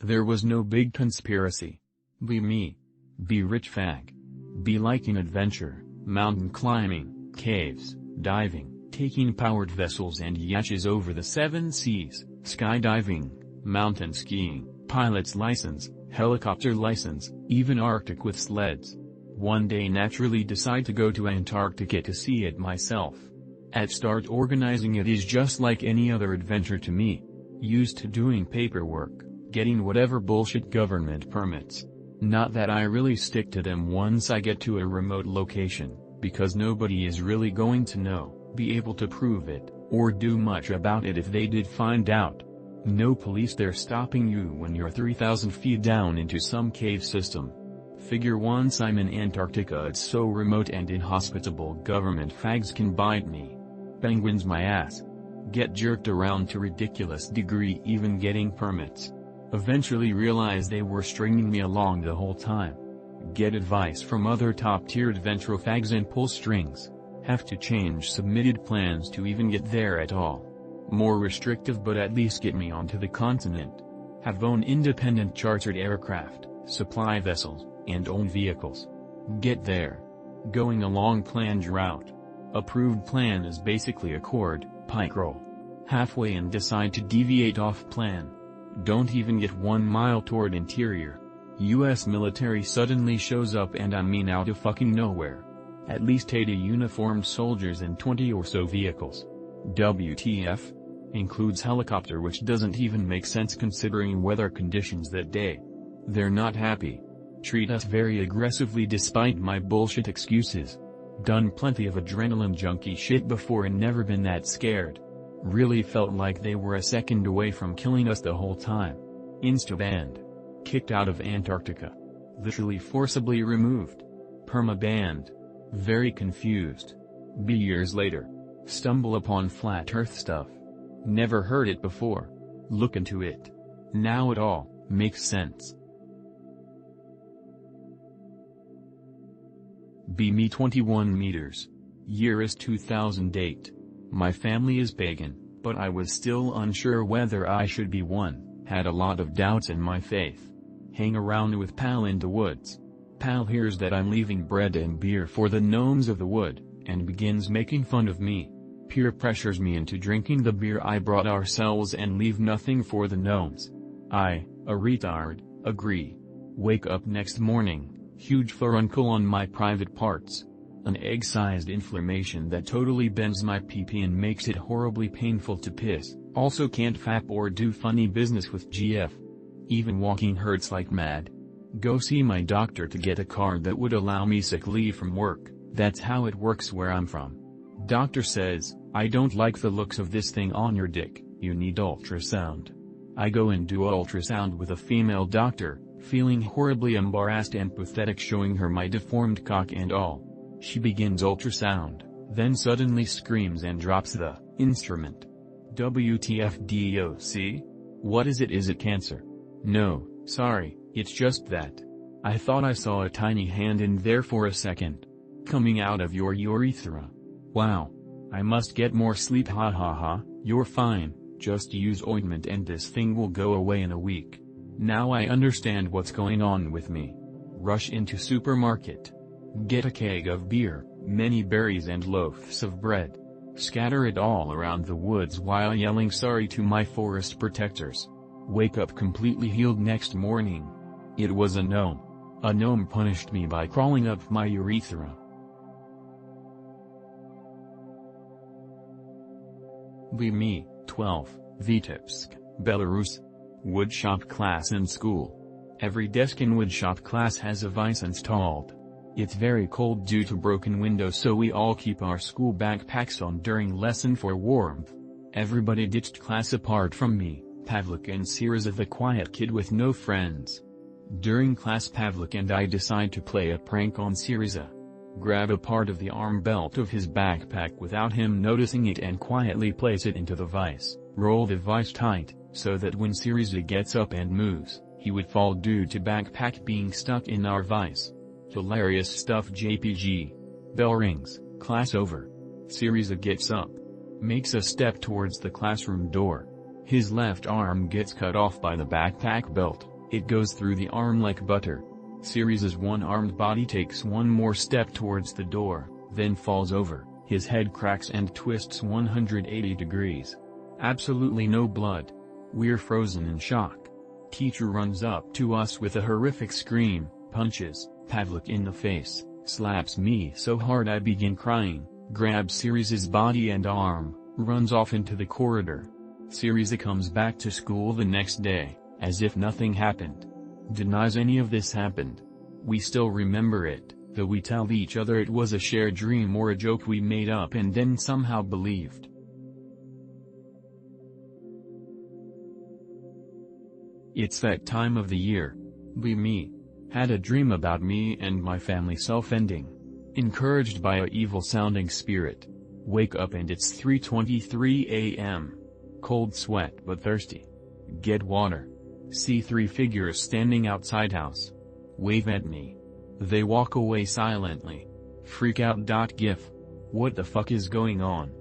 There was no big conspiracy. Be me. Be rich fag. Be liking adventure, mountain climbing, caves, diving, taking powered vessels and yachts over the 7 seas, skydiving, mountain skiing, pilot's license, helicopter license, even Arctic with sleds. One day naturally decide to go to Antarctica to see it myself. At start organizing it is just like any other adventure to me. Used to doing paperwork, getting whatever bullshit government permits. Not that I really stick to them once I get to a remote location, because nobody is really going to know, be able to prove it, or do much about it if they did find out. No police there stopping you when you're 3,000 feet down into some cave system. Figure once I'm in Antarctica it's so remote and inhospitable government fags can bite me. Penguins my ass. Get jerked around to ridiculous degree even getting permits. Eventually realize they were stringing me along the whole time. Get advice from other top-tier adventure fags and pull strings. Have to change submitted plans to even get there at all. More restrictive but at least get me onto the continent. Have own independent chartered aircraft, supply vessels, and own vehicles. Get there. Going along planned route. Approved plan is basically a chord, pike roll. Halfway and decide to deviate off plan. Don't even get 1 mile toward interior. US military suddenly shows up and I mean out of fucking nowhere. At least 80 uniformed soldiers and 20 or so vehicles. WTF? Includes helicopter which doesn't even make sense considering weather conditions that day. They're not happy. Treat us very aggressively despite my bullshit excuses. Done plenty of adrenaline junkie shit before and never been that scared. Really felt like they were a second away from killing us the whole time. Insta-banned. Kicked out of Antarctica. Literally forcibly removed. Perma-banned. Very confused. B years later. Stumble upon flat earth stuff. Never heard it before. Look into it. Now it all makes sense. Be me 21 meters. Year is 2008. My family is pagan, but I was still unsure whether I should be one, had a lot of doubts in my faith. Hang around with Pal in the woods. Pal hears that I'm leaving bread and beer for the gnomes of the wood, and begins making fun of me. Peer pressures me into drinking the beer I brought ourselves and leave nothing for the gnomes. I, a retard, agree. Wake up next morning, huge furuncle on my private parts. An egg-sized inflammation that totally bends my pee-pee and makes it horribly painful to piss. Also can't fap or do funny business with GF. Even walking hurts like mad. Go see my doctor to get a card that would allow me sick leave from work. That's how it works where I'm from. Doctor says, I don't like the looks of this thing on your dick, you need ultrasound. I go and do ultrasound with a female doctor, feeling horribly embarrassed and pathetic showing her my deformed cock and all. She begins ultrasound, then suddenly screams and drops the instrument. WTFDOC? What is it? Is it cancer? No, sorry, it's just that. I thought I saw a tiny hand in there for a second. Coming out of your urethra. Wow. I must get more sleep, ha ha ha. You're fine, just use ointment and this thing will go away in a week. Now I understand what's going on with me. Rush into supermarket. Get a keg of beer, many berries and loaves of bread. Scatter it all around the woods while yelling sorry to my forest protectors. Wake up completely healed next morning. It was a gnome. A gnome punished me by crawling up my urethra. Be me, 12, Vitebsk, Belarus. Woodshop class in school. Every desk in woodshop class has a vise installed. It's very cold due to broken windows, so we all keep our school backpacks on during lesson for warmth. Everybody ditched class apart from me, Pavlik and Syriza, the quiet kid with no friends. During class Pavlik and I decide to play a prank on Syriza. Grab a part of the arm belt of his backpack without him noticing it and quietly place it into the vise. Roll the vise tight, so that when Syriza gets up and moves, he would fall due to backpack being stuck in our vise. Hilarious stuff. JPG. Bell rings, class over. Syriza gets up. Makes a step towards the classroom door. His left arm gets cut off by the backpack belt. It goes through the arm like butter. Sirius's one-armed body takes one more step towards the door, then falls over. His head cracks and twists 180 degrees. Absolutely no blood. We're frozen in shock. Teacher runs up to us with a horrific scream, punches Pavlik in the face, slaps me so hard I begin crying, grabs Sirius's body and arm, runs off into the corridor. Sirius comes back to school the next day, as if nothing happened. Denies any of this happened. We still remember it, though we tell each other it was a shared dream or a joke we made up and then somehow believed. It's that time of the year. Me had a dream about me and my family self-ending. Encouraged by a evil-sounding spirit. Wake up and it's 3:23 a.m. Cold sweat but thirsty. Get water. See three figures standing outside house. Wave at me. They walk away silently. Freak out. GIF. What the fuck is going on?